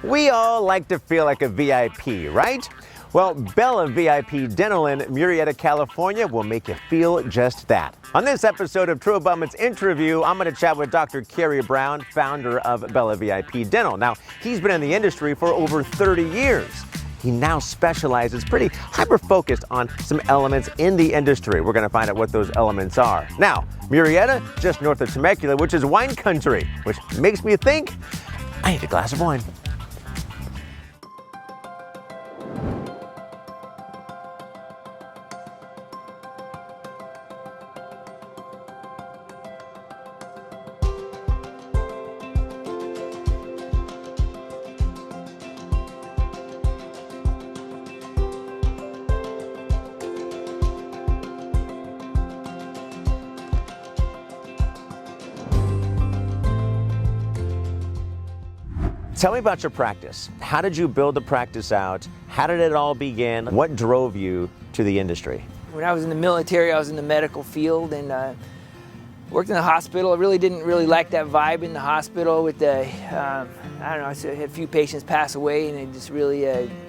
We all like to feel like a VIP, right? Well, Bella VIP Dental in Murrieta, California will make you feel just that. On this episode of True Abundance InTRUview, I'm going to chat with Dr. Carrie Brown, founder of Bella VIP Dental. Now, he's been in the industry for over 30 years. He now specializes pretty hyper-focused on some elements in the industry. We're going to find out what those elements are. Now, Murrieta, just north of Temecula, which is wine country, which makes me think I need a glass of wine. Tell me about your practice. How did you build the practice out? How did it all begin? What drove you to the industry? When I was in the military, I was in the medical field and worked in the hospital. I really didn't like that vibe in the hospital with the, I don't know, I had a few patients pass away and I just really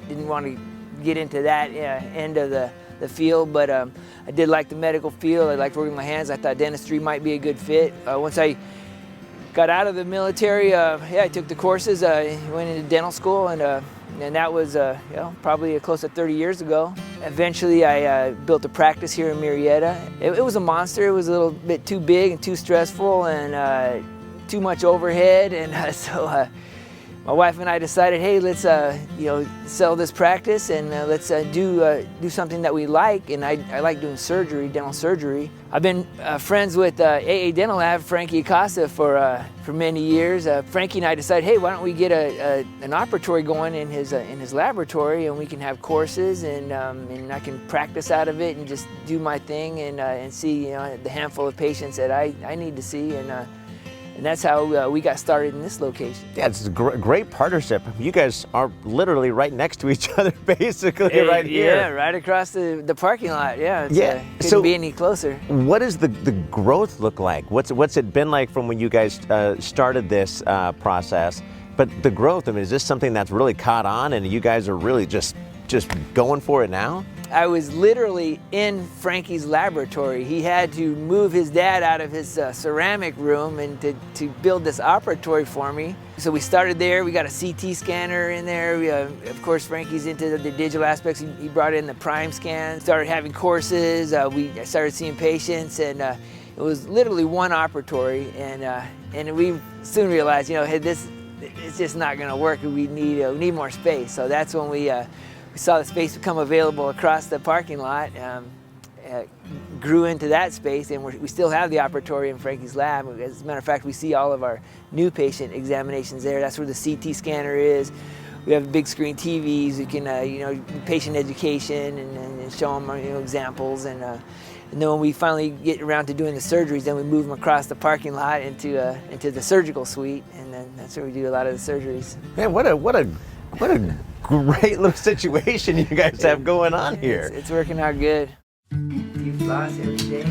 didn't want to get into that end of the field, but I did like the medical field. I liked working with my hands. I thought dentistry might be a good fit. Once I got out of the military, I took the courses, went into dental school, and that was probably close to 30 years ago. Eventually I built a practice here in Murrieta. It was a monster. It was a little bit too big and too stressful and too much overhead, and so my wife and I decided, hey, let's sell this practice and let's do something that we like. And I like doing surgery, dental surgery. I've been friends with AA Dental Lab, Frankie Acosta, for many years. Frankie and I decided, hey, why don't we get an operatory going in his laboratory, and we can have courses, and I can practice out of it and just do my thing and see the handful of patients that I need to see. And that's how we got started in this location. Yeah, it's a great partnership. You guys are literally right next to each other, basically, right here. Yeah, right across the parking lot. Yeah, couldn't so be any closer. What does the growth look like? What's it been like from when you guys started this process? But the growth, I mean, is this something that's really caught on and you guys are really just going for it now? I was literally in Frankie's laboratory. He had to move his dad out of his ceramic room and to build this operatory for me. So we started there. We got a CT scanner in there. Of course, Frankie's into the digital aspects. He brought in the prime scan, started having courses. I started seeing patients, and it was literally one operatory. And we soon realized, hey, this it's just not going to work. We need more space. So that's when we saw the space become available across the parking lot, grew into that space, and we still have the operatory in Frankie's lab. As a matter of fact, we see all of our new patient examinations there. That's where the CT scanner is. We have big screen TVs. You can, patient education and show them, examples. And then when we finally get around to doing the surgeries, then we move them across the parking lot into the surgical suite, and then that's where we do a lot of the surgeries. Man, what a great little situation you guys have going on here. It's working out good. You floss every day.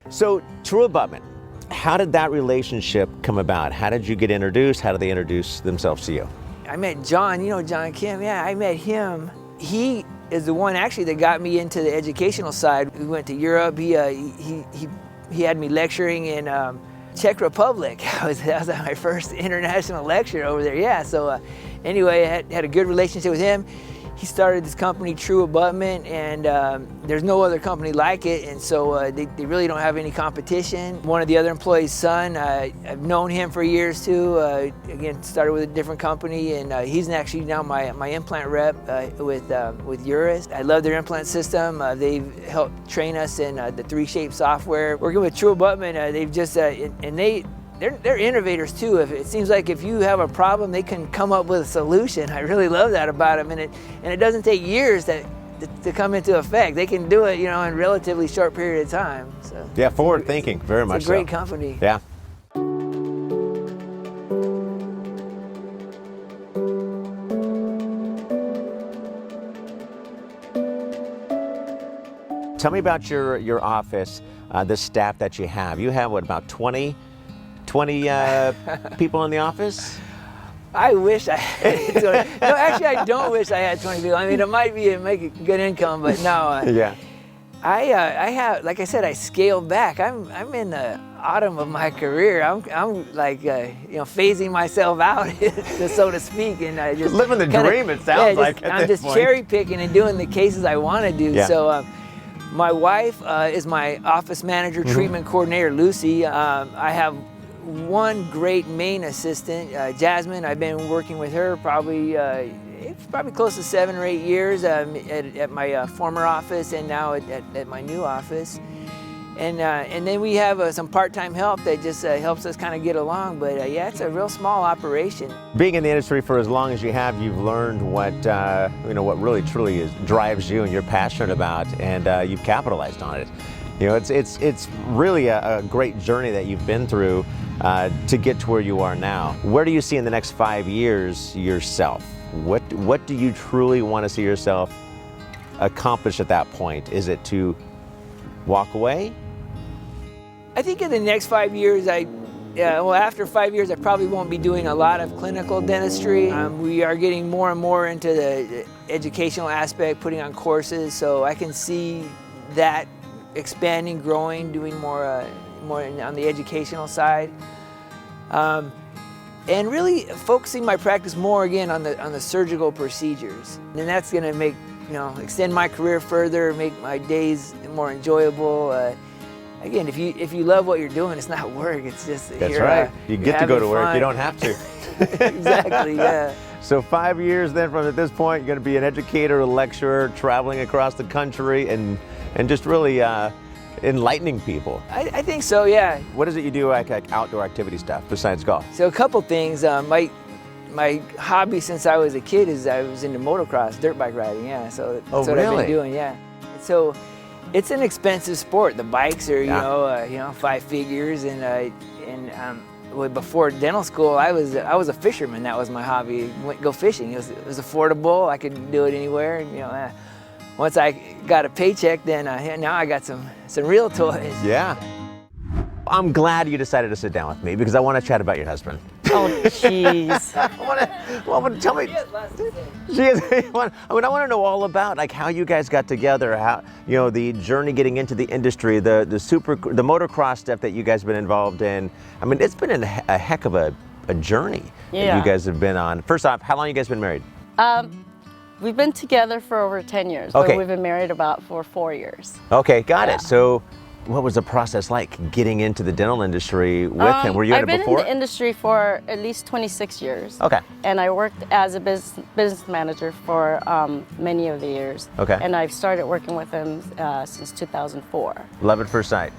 So, True Abundance, how did that relationship come about? How did you get introduced? How did they introduce themselves to you? I met John, John Kim. Yeah, I met him. He is the one actually that got me into the educational side. We went to Europe. He had me lecturing in Czech Republic. That was my first international lecture over there. Yeah, so anyway, I had a good relationship with him. He started this company, True Abundance, and there's no other company like it, and so they really don't have any competition. One of the other employees' son, I've known him for years too. Again, started with a different company, and he's actually now my implant rep with Uris. I love their implant system. They've helped train us in the 3Shape software. Working with True Abundance, they've just they're innovators too. It seems like if you have a problem, they can come up with a solution. I really love that about them, and it doesn't take years to come into effect. They can do it, in a relatively short period of time. So yeah, forward thinking, very much. It's a great company. Yeah. Tell me about your office, the staff that you have. You have, what, about 20 people in the office? I wish I had 20. No, actually, I don't wish I had 20 people. I mean, it might make a good income, but no. Yeah. I have, like I said, I scaled back. I'm in the autumn of my career. I'm like, phasing myself out, so to speak, and I just living the dream. It sounds like I'm just cherry picking and doing the cases I want to do. Yeah. So, my wife is my office manager, treatment coordinator, Lucy. I have one great main assistant, Jasmine. I've been working with her probably close to 7 or 8 years at my former office, and now at my new office. And then we have some part-time help that just helps us kind of get along. But yeah, it's a real small operation. Being in the industry for as long as you have, you've learned what what really truly drives you and you're passionate about, and you've capitalized on it. It's really a great journey that you've been through to get to where you are now. Where do you see in the next 5 years yourself? What do you truly want to see yourself accomplish at that point? Is it to walk away? I think in the next 5 years, after 5 years, I probably won't be doing a lot of clinical dentistry. We are getting more and more into the educational aspect, putting on courses, so I can see that expanding, growing, doing more on the educational side. And really focusing my practice more again on the surgical procedures. And that's going to make, extend my career further, make my days more enjoyable. Again, if you love what you're doing, it's not work. It's just that's right. You get to go to work. Fun. You don't have to. Exactly. Yeah. So 5 years then from at this point, you're going to be an educator, a lecturer, traveling across the country, and just really enlightening people. I think so. Yeah. What is it you do like outdoor activity stuff besides golf? So a couple things. My hobby since I was a kid is I was into motocross, dirt bike riding. Yeah. So that's what I've been doing. Yeah. So it's an expensive sport. The bikes are 5 figures, and before dental school, I was a fisherman. That was my hobby. Go fishing. It was affordable. I could do it anywhere. And, once I got a paycheck, then now I got some real toys. Yeah. I'm glad you decided to sit down with me because I want to chat about your husband. Oh, jeez. Tell me. I want to know all about like how you guys got together, how the journey getting into the industry, the motocross stuff that you guys have been involved in. I mean, it's been a heck of a journey that you guys have been on. First off, how long you guys been married? We've been together for over 10 years, okay. But we've been married for 4 years. Okay, got it. So what was the process like getting into the dental industry with him? Were you in it before? I've been in the industry for at least 26 years. Okay. And I worked as a business manager for many of the years. Okay. And I've started working with him since 2004. Love at first sight.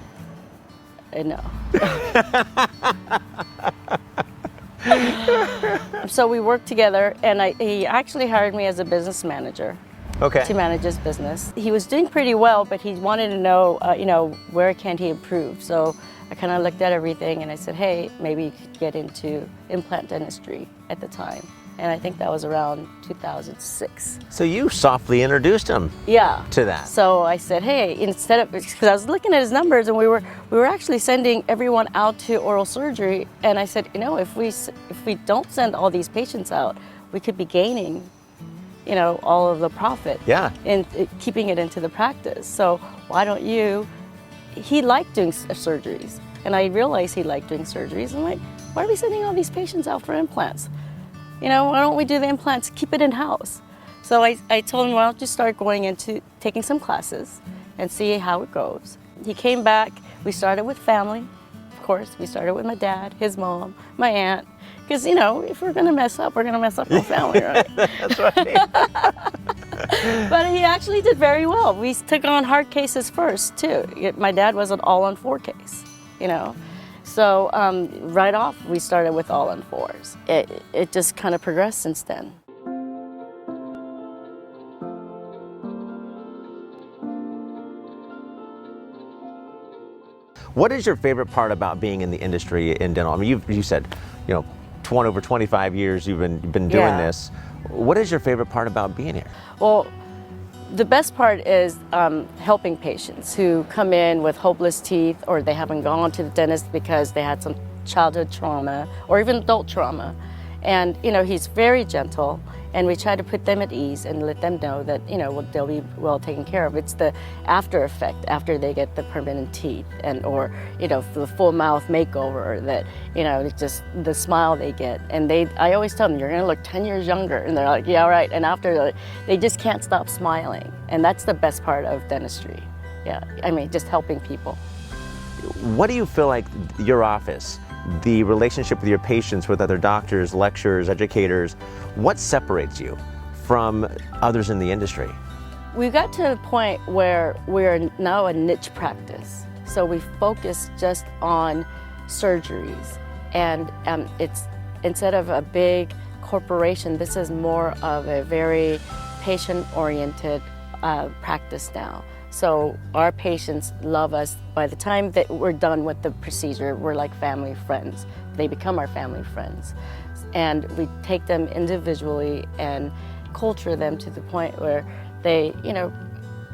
I know. So we worked together, and he actually hired me as a business manager. Okay. To manage his business. He was doing pretty well, but he wanted to know, where can he improve? So I kind of looked at everything, and I said, hey, maybe you could get into implant dentistry at the time. And I think that was around 2006. So you softly introduced him to that. So I said, hey, because I was looking at his numbers, and we were actually sending everyone out to oral surgery, and I said, if we don't send all these patients out, we could be gaining all of the profit and keeping it into the practice. So why don't he liked doing surgeries, and I realized he liked doing surgeries. I'm like, why are we sending all these patients out for implants? Why don't we do the implants, keep it in-house? So I told him, why don't you start going into taking some classes and see how it goes. He came back, we started with family, of course. We started with my dad, his mom, my aunt, because, if we're going to mess up, we're going to mess up the family, right? That's right. But he actually did very well. We took on hard cases first, too. My dad was an all-on-4 case, So right off, we started with all-on-4s. It just kind of progressed since then. What is your favorite part about being in the industry in dental? I mean, you said, over 25 years you've been doing this. What is your favorite part about being here? Well, The best part is helping patients who come in with hopeless teeth, or they haven't gone to the dentist because they had some childhood trauma or even adult trauma. And he's very gentle, and we try to put them at ease and let them know that they'll be well taken care of. It's the after effect after they get the permanent teeth, and or the full mouth makeover, that it's just the smile they get. And I always tell them, you're going to look 10 years younger, and they're like, yeah, right. And after, they just can't stop smiling, and that's the best part of dentistry. Yeah, I mean, just helping people. What do you feel like your office, the relationship with your patients, with other doctors, lecturers, educators, what separates you from others in the industry? We got to a point where we're now a niche practice. So we focus just on surgeries. And it's, instead of a big corporation, this is more of a very patient-oriented practice now. So our patients love us. By the time that we're done with the procedure, we're like family friends. They become our family friends. And we take them individually and culture them to the point where they,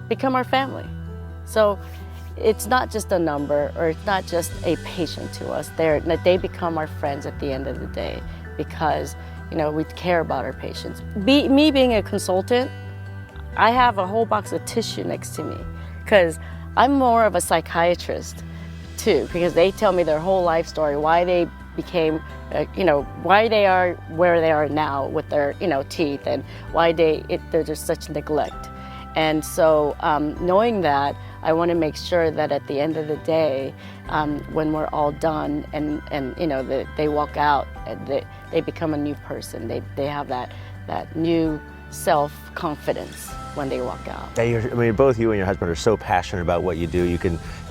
become our family. So it's not just a number, or it's not just a patient to us. They become our friends at the end of the day, because, we care about our patients. Me being a consultant, I have a whole box of tissue next to me, because I'm more of a psychiatrist too, because they tell me their whole life story, why they became, why they are where they are now with their, teeth, and why there's just such neglect. And so knowing that, I want to make sure that at the end of the day, when we're all done and they walk out, they become a new person. They have that new self-confidence when they walk out. Both you and your husband are so passionate about what you do.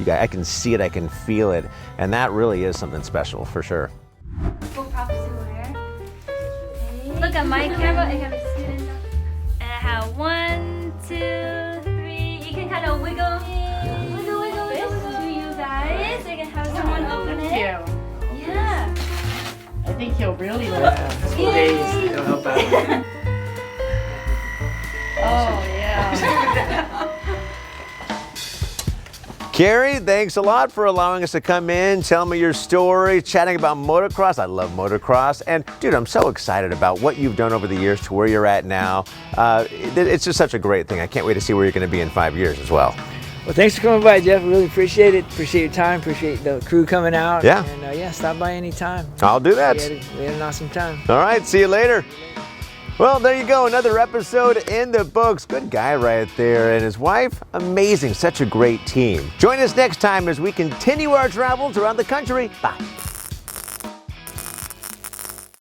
I can see it, I can feel it, and that really is something special for sure. Full props to wear. Look at my camera. I have a student. And I have 1, 2, 3. You can kind of wiggle this to you guys. You can have someone open it. Yeah. I think he'll really love it. A couple days, it'll help out. Oh, yeah. Carrie, thanks a lot for allowing us to come in, tell me your story, chatting about motocross. I love motocross. And dude, I'm so excited about what you've done over the years to where you're at now. It's just such a great thing. I can't wait to see where you're going to be in 5 years as well. Well, thanks for coming by, Jeff. Really appreciate it. Appreciate your time. Appreciate the crew coming out. Yeah. And stop by anytime. I'll do that. We had an awesome time. All right, see you later. Well, there you go, another episode in the books. Good guy right there, and his wife, amazing, such a great team. Join us next time as we continue our travels around the country. Bye.